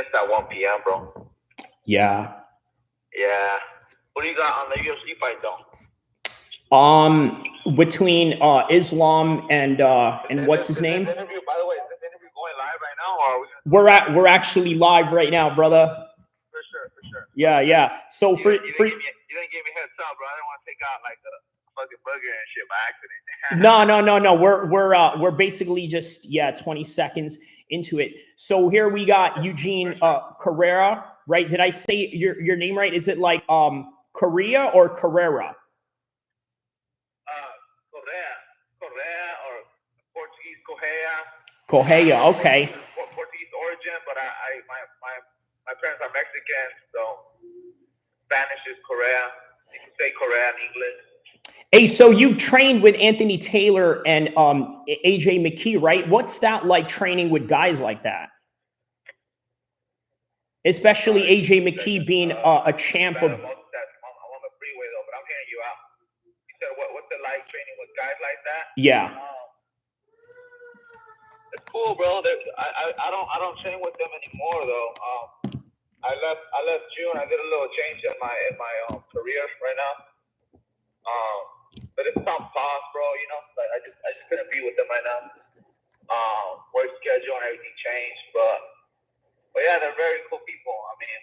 finished at 1 p.m., bro. Yeah. Yeah. What do you got on the UFC fight, though? Between Islam and what's his name? This interview, by the way, is this interview going live right now, or are we we're actually live right now, brother. For sure. Yeah, yeah. So you didn't give me heads up, bro. I didn't want to take out like a fucking burger and shit by accident. No. We're basically just 20 seconds into it. So here we got EUGENE Correa, right? Did I say your name right? Is it like Correa or Correa? Correa or Portuguese Correa. Correa, okay. Portuguese origin, but my parents are Mexican, so Spanish is Correa. You can say Correa in English. Hey, so you've trained with Anthony Taylor and El-Kheer, right? What's that like training with guys like that? Especially El-Kheer being a champ of. I'm on the freeway though, but I'm hearing you out. You said what's it like training with guys like that? Yeah. It's cool, bro. I don't train with them anymore though. I left June. I did a little change in my career right now. But it's on pause, bro. You know, like I just couldn't be with them right now. Work schedule and everything changed, but yeah, they're very cool people. I mean,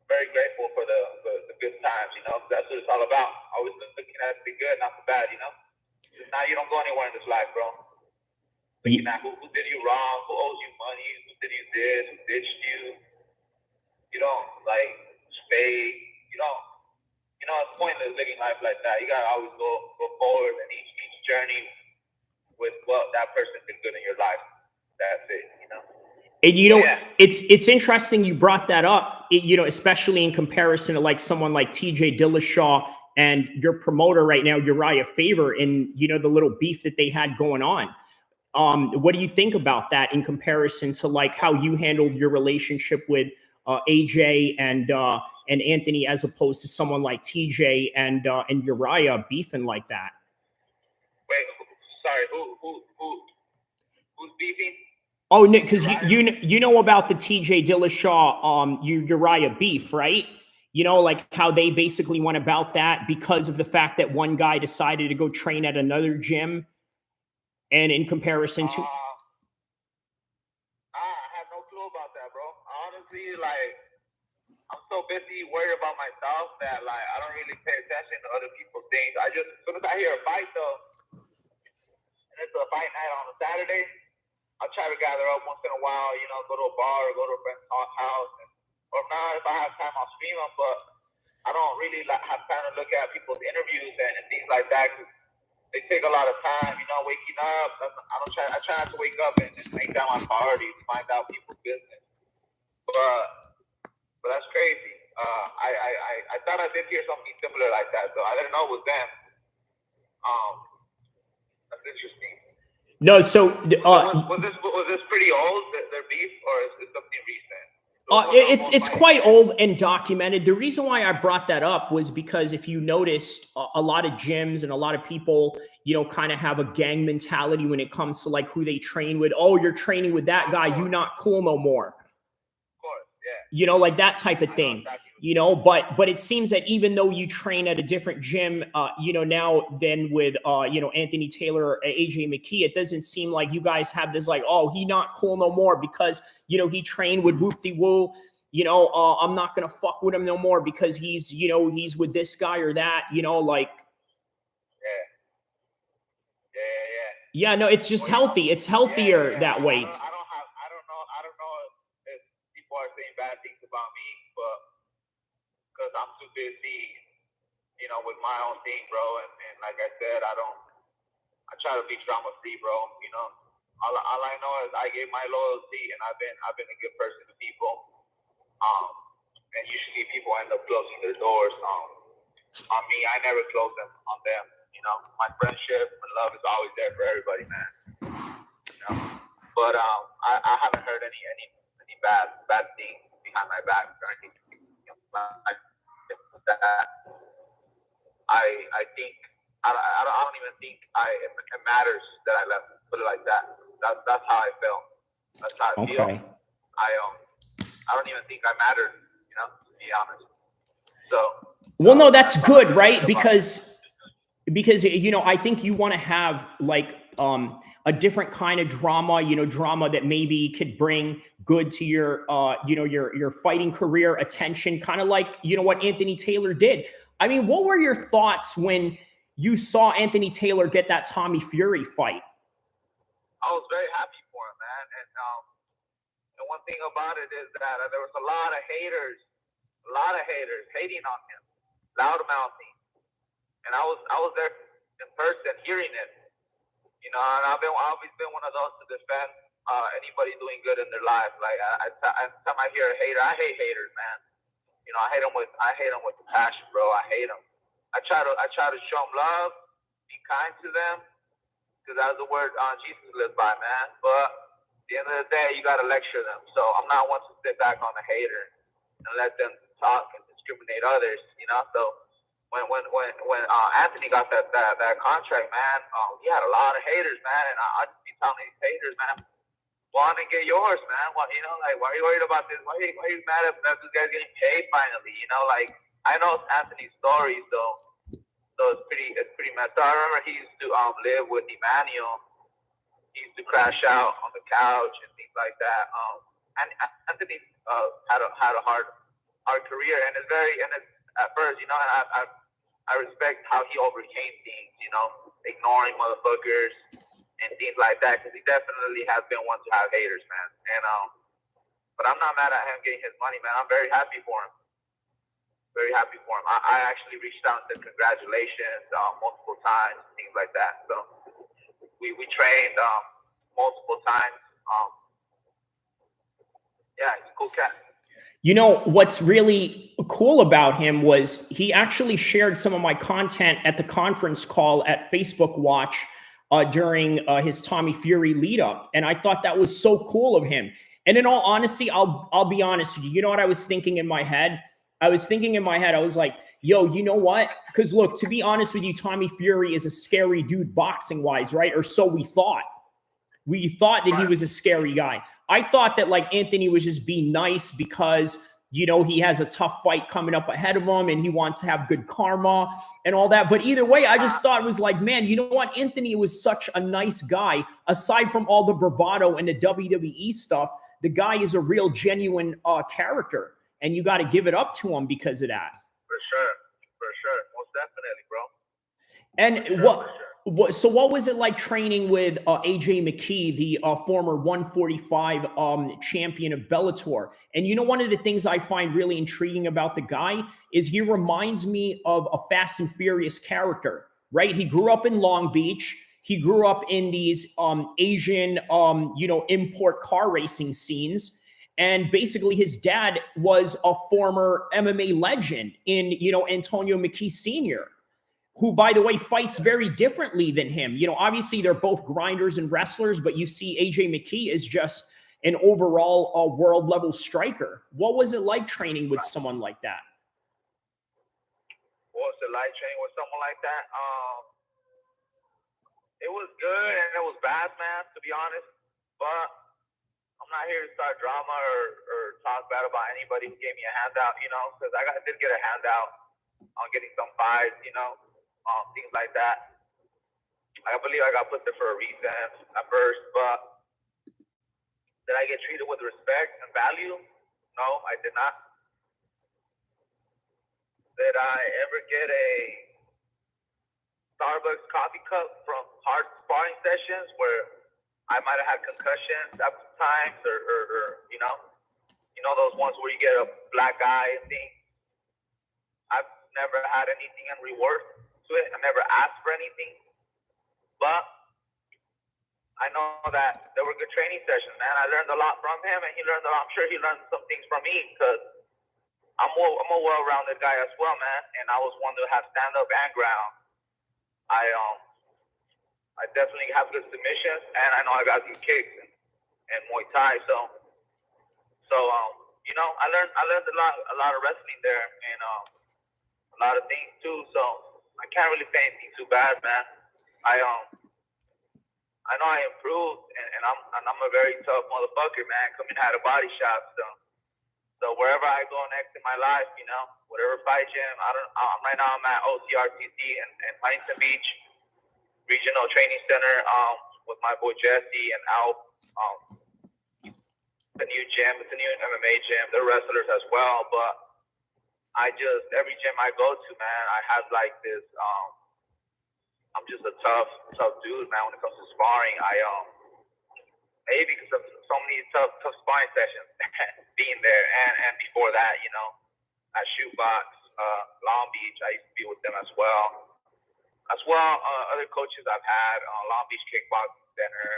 very grateful for the good times. You know, that's what it's all about. Always looking at the good, not the bad. You know, now you don't go anywhere in this life, bro. Looking at who did you wrong, who owes you money, who did you this, who ditched you. You don't like stay. You know, it's pointless living life like that. You gotta always go forward in each journey with what that person did good in your life. That's it. You know. And you know, it's interesting you brought that up. You know, especially in comparison to like someone like TJ Dillashaw and your promoter right now, Uriah Faber, and you know the little beef that they had going on. What do you think about that in comparison to like how you handled your relationship with AJ and Anthony, as opposed to someone like TJ and Uriah beefing like that? Wait, sorry, who's beefing? Oh, Nick, because you know about the TJ Dillashaw Uriah beef, right? You know, like how they basically went about that because of the fact that one guy decided to go train at another gym, and in comparison to. I have no clue about that, bro. Honestly, like, I'm so busy worried about myself that like I don't really pay attention to other people's things. As soon as I hear a fight though, and it's a fight night on a Saturday, I'll try to gather up once in a while, you know, go to a bar or go to a friend's house, or not if I have time I'll stream them, but I don't really have time to look at people's interviews and things like that, because they take a lot of time, you know, waking up. I try not to wake up and make that my priority to find out people's business. But that's crazy. I thought I did hear something similar like that, so I didn't know it was them. That's interesting. No, so was this pretty old, their beef, or is it something recent? It's quite old and documented. The reason why I brought that up was because if you noticed, a lot of gyms and a lot of people, you know, kind of have a gang mentality when it comes to like who they train with. Oh, you're training with that guy, you not cool no more. Of course, yeah. You know, like that type of thing. You know, but it seems that even though you train at a different gym, you know, now than with, you know, Anthony Taylor or El-Kheer, it doesn't seem like you guys have this like, oh, he not cool no more because, you know, he trained with whoop-de-woo, you know, I'm not going to fuck with him no more because he's, you know, he's with this guy or that, you know, like. Yeah, no, it's just healthy. It's healthier that way. I don't know if people are saying bad things about me, but because I'm too busy, you know, with my own thing, bro. And like I said, I try to be drama free, bro. You know, all I know is I gave my loyalty, and I've been a good person to people. And usually people end up closing their doors on me. I never close them on them. You know, my friendship and love is always there for everybody, man. You know, but I haven't heard any bad things behind my back or anything. You know, I think I don't even think it matters that I left. Put it like that. That's how I felt. That's how I feel. Okay. I don't even think I mattered, to be honest. So. Well, no, that's good, right? Because I think you want to have like a different kind of drama, drama that maybe could bring good to your your fighting career, attention, kind of like what Anthony Taylor did. I mean, what were your thoughts when you saw Anthony Taylor get that Tommy Fury fight? I was very happy for him, man. And one thing about it is that there was a lot of haters hating on him, loud mouthing. And I was there in person hearing it, and I've always been one of those to defend anybody doing good in their life. Like every time I hear a hater, I hate haters, man. I hate them with passion, bro. I hate them. I try to show them love, be kind to them, because that's the word Jesus lives by, man. But at the end of the day, you gotta lecture them. So I'm not one to sit back on a hater and let them talk and discriminate others, So when Anthony got that contract, man, he had a lot of haters, man, and I just be telling these haters, man, go on and get yours, man. Why are you worried about this? Why are you mad at this guy's getting paid finally? I know Anthony's story, so it's pretty messed up. I remember he used to live with Emmanuel. He used to crash out on the couch and things like that. And Anthony had a hard career, and it's at first, and I respect how he overcame things, ignoring motherfuckers and things like that, because he definitely has been one to have haters, man. And but I'm not mad at him getting his money, man. I'm very happy for him. Very happy for him. I actually reached out and said congratulations multiple times, things like that. So we trained multiple times. Yeah, he's a cool cat. What's really cool about him was he actually shared some of my content at the conference call at Facebook Watch during his Tommy Fury lead up. And I thought that was so cool of him. And in all honesty, I'll be honest with you. You know what I was thinking in my head? I was like, yo, you know what? Because look, to be honest with you, Tommy Fury is a scary dude boxing wise, right? Or so we thought. We thought that he was a scary guy. I thought that like Anthony was just being nice because, he has a tough fight coming up ahead of him and he wants to have good karma and all that. But either way, I just thought it was like, man, you know what? Anthony was such a nice guy. Aside from all the bravado and the WWE stuff, the guy is a real genuine character. And you got to give it up to him because of that. For sure. Most definitely, bro. And so what was it like training with AJ McKee, the former 145 champion of Bellator? And one of the things I find really intriguing about the guy is he reminds me of a Fast and Furious character, right? He grew up in Long Beach. He grew up in these Asian, import car racing scenes. And basically his dad was a former MMA legend in, Antonio McKee Sr., who, by the way, fights very differently than him. Obviously they're both grinders and wrestlers, but you see AJ McKee is just an overall world level striker. What was it like training with someone like that? What was it like training with someone like that? It was good and it was bad, man, to be honest. But I'm not here to start drama or talk bad about anybody who gave me a handout, because I did get a handout on getting some fights, things like that. I believe I got put there for a reason at first, but did I get treated with respect and value? No, I did not. Did I ever get a Starbucks coffee cup from hard sparring sessions where I might have had concussions at times, or those ones where you get a black eye and things? I've never had anything in reward to it. I never asked for anything, but I know that there were good training sessions, man. I learned a lot from him, and I'm sure he learned some things from me, because I'm a well-rounded guy as well, man. And I was one to have stand-up and ground. I definitely have good submissions, and I know I got good kicks and Muay Thai. So I learned a lot of wrestling there, and a lot of things too. So I can't really say anything too bad, man. I I know I improved, and I'm a very tough motherfucker, man. Coming out of body shop, so wherever I go next in my life, you know, whatever fight gym, right now I'm at OCRTC in Huntington Beach Regional Training Center with my boy Jesse and Al. The new gym, it's a new MMA gym. They're wrestlers as well, but every gym I go to, man, I have like this. I'm just a tough dude, man. When it comes to sparring, maybe because of so many tough sparring sessions being there, and before that, you know, at Shootbox, Long Beach, I used to be with them as well. Other coaches I've had, Long Beach Kickboxing Center,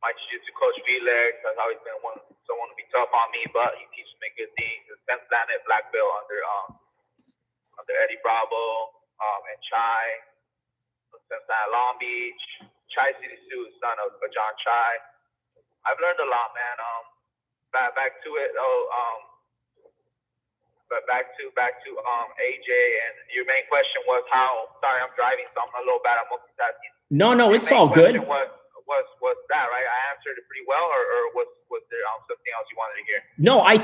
my jiu-jitsu coach Felix has always been someone to be tough on me, but he teaches me good things. His 10th planet black belt under Eddie Bravo and Chai. 10th planet Long Beach. Chai City Sioux, son of John Chai. I've learned a lot, man. Back to it. But back to AJ, and your main question was how. Sorry, I'm driving, so I'm a little bad at multitasking. No, it's all good. Was that right? I answered it pretty well, or was there something else you wanted to hear? No, I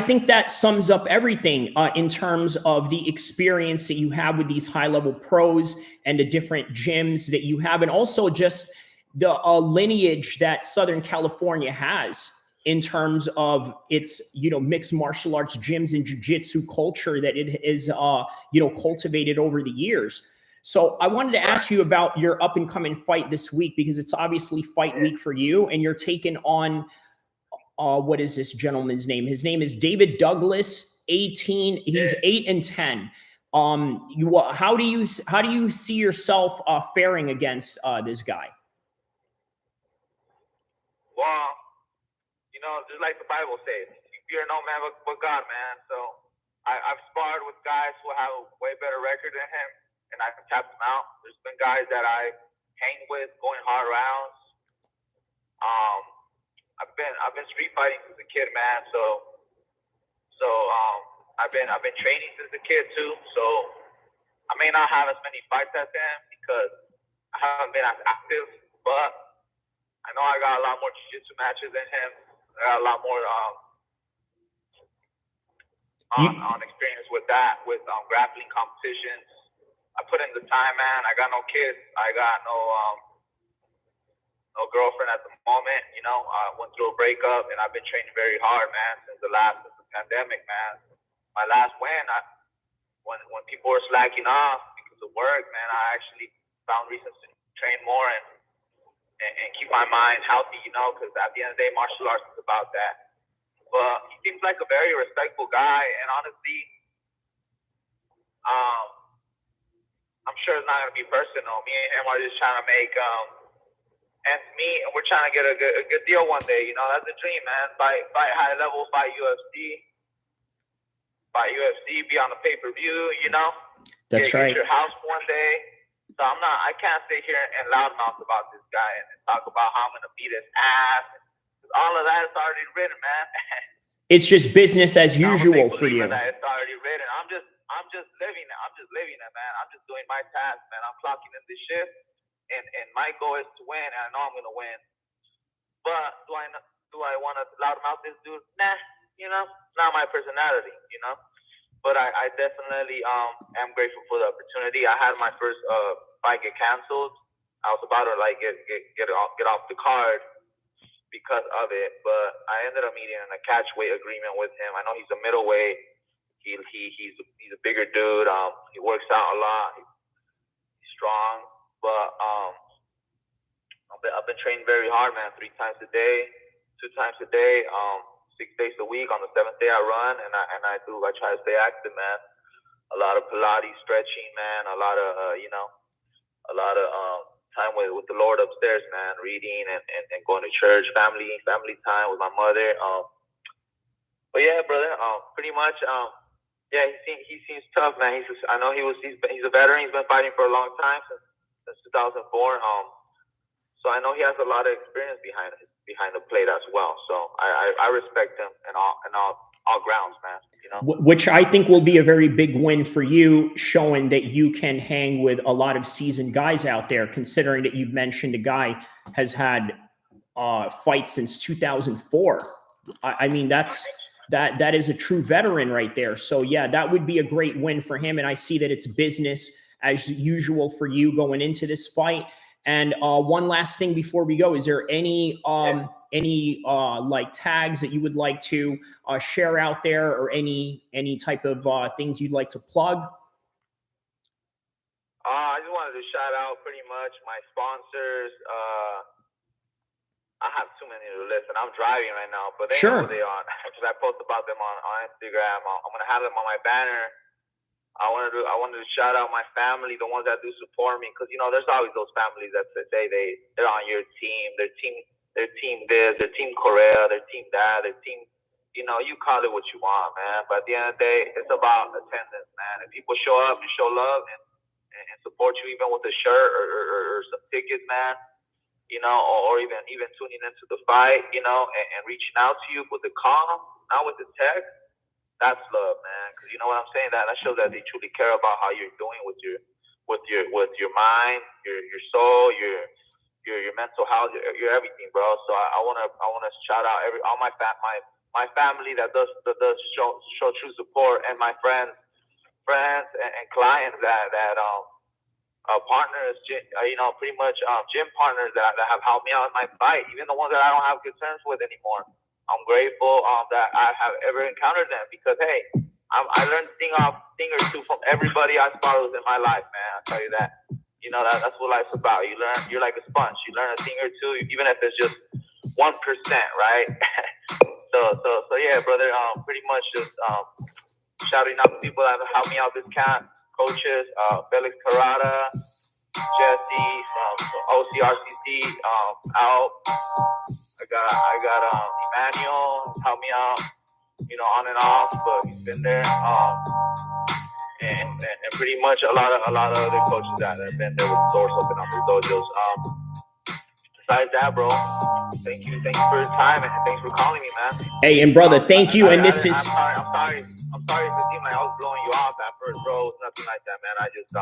think that sums up everything in terms of the experience that you have with these high-level pros and the different gyms that you have, and also just the lineage that Southern California has in terms of its, you know, mixed martial arts gyms and jiu-jitsu culture that it is, you know, cultivated over the years. So I wanted to ask you about your up and coming fight this week, because it's obviously fight week for you, and you're taking on, what is this gentleman's name? His name is David Douglas, 18. He's 8-10. How do you see yourself faring against this guy? Well, you know, just like the Bible says, you fear no man but God, man. So I've sparred with guys who have a way better record than him, and I can tap them out. There's been guys that I hang with, going hard rounds. I've been street fighting since a kid, man. So I've been training since a kid too. So I may not have as many fights as him because I haven't been as active, but I know I got a lot more jiu-jitsu matches than him. I got a lot more on experience with that, with grappling competitions. I put in the time, man. I got no kids. I got no girlfriend at the moment. You know, I went through a breakup, and I've been training very hard, man, since the pandemic, man. My last win, when people were slacking off because of work, man, I actually found reasons to train more and keep my mind healthy, you know, because at the end of the day, martial arts is about that. But he seems like a very respectful guy, and honestly, I'm sure it's not going to be personal. Me and him are just trying to make ends meet, and we're trying to get a good deal one day. You know, that's the dream, man. Fight high level, fight UFC, be on the pay-per-view. You know, that's right. Get your house one day. So I can't sit here and loudmouth about this guy and talk about how I'm going to beat his ass. All of that is already written, man. It's just business as usual for you. That it's already written. I'm just living it. I'm just living it, man. I'm just doing my task, man. I'm clocking in this shift, and my goal is to win, and I know I'm going to win. But do I want to loudmouth this dude? Nah, you know, it's not my personality, you know. But I definitely am grateful for the opportunity. I had my first fight get canceled. I was about to like get off the card because of it, but I ended up meeting a catchweight agreement with him. I know he's a middleweight. He's a bigger dude. He works out a lot. He's strong, but I've been training very hard, man. 3 times a day, 2 times a day. 6 days a week. On the 7th day I run, and I try to stay active, man. A lot of Pilates, stretching, man. A lot of time with the Lord upstairs, man. Reading and going to church, family time with my mother. But yeah, brother. Pretty much. Yeah, he seems tough, man. I know he's a veteran. He's been fighting for a long time since 2004. So I know he has a lot of experience behind the plate as well. So I respect him in all all grounds, man. You know, which I think will be a very big win for you, showing that you can hang with a lot of seasoned guys out there. Considering that you've mentioned a guy has had fights since 2004. I mean, that is a true veteran right there. So yeah, that would be a great win for him. And I see that it's business as usual for you going into this fight. And one last thing before we go, is there any like tags that you would like to share out there, or any type of things you'd like to plug? I just wanted to shout out pretty much my sponsors. I have too many to list, and I'm driving right now, but they know who they are because I post about them on Instagram. I'm gonna have them on my banner. I wanted to shout out my family, the ones that do support me, because you know there's always those families that say they're on your team, their team this, their team Correa, their team that, their team. You know, you call it what you want, man. But at the end of the day, it's about attendance, man. If people show up and show love and support you, even with a shirt or some tickets, man. You know, or even tuning into the fight, you know, and reaching out to you with the call, not with the text. That's love, man. Because you know what I'm saying. That shows that they truly care about how you're doing with your mind, your soul, your mental health, your everything, bro. So I wanna shout out all my family that does show true support, and my friends and clients that partners, you know, pretty much gym partners that have helped me out in my fight, even the ones that I don't have good terms with anymore. I'm grateful that I have ever encountered them, because hey, I learned a thing or two from everybody I spar with in my life, man. I'll tell you that. You know, that's what life's about. You're like a sponge. You learn a thing or two, even if it's just 1%, right? so yeah, brother. Pretty much just shouting out to people that have helped me out this camp. Coaches, Felix Carrada, Jesse from OCRCC, out. I got Emmanuel help me out, you know, on and off, but he's been there. And pretty much a lot of other coaches that have been there with doors open up their dojos. Besides that, bro, thank you for your time, and thanks for calling me, man. Hey, and brother, thank you. And this is. I'm sorry if it seemed like I was blowing you off at first, bro. It's nothing like that, man. I just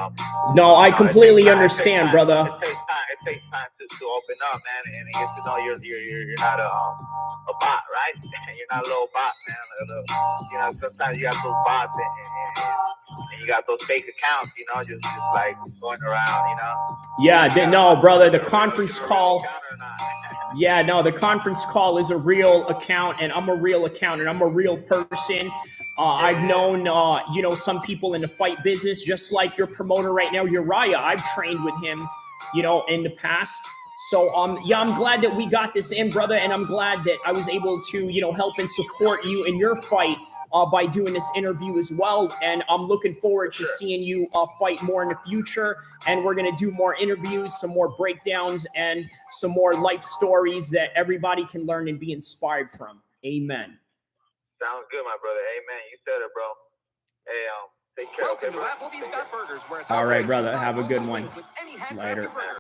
No, I completely understand, brother. It takes time to open up, man, and get to know you're not a bot, right? You're not a little bot, man. You know, sometimes you got those bots and you got those fake accounts, you know, just like going around, you know. Yeah, no, brother. The conference call. Yeah, no, the conference call is a real account, and I'm a real account, and I'm a real person. I've known, you know, some people in the fight business, just like your promoter right now, Uriah. I've trained with him, you know, in the past. So, yeah, I'm glad that we got this in, brother, and I'm glad that I was able to, you know, help and support you in your fight by doing this interview as well. And I'm looking forward to seeing you fight more in the future. And we're going to do more interviews, some more breakdowns, and some more life stories that everybody can learn and be inspired from. Amen. Sounds good, my brother. Amen. You said it, bro. Hey, take care. Welcome to Applebee's Got Burgers, where all right, brother. Have a good one. Later.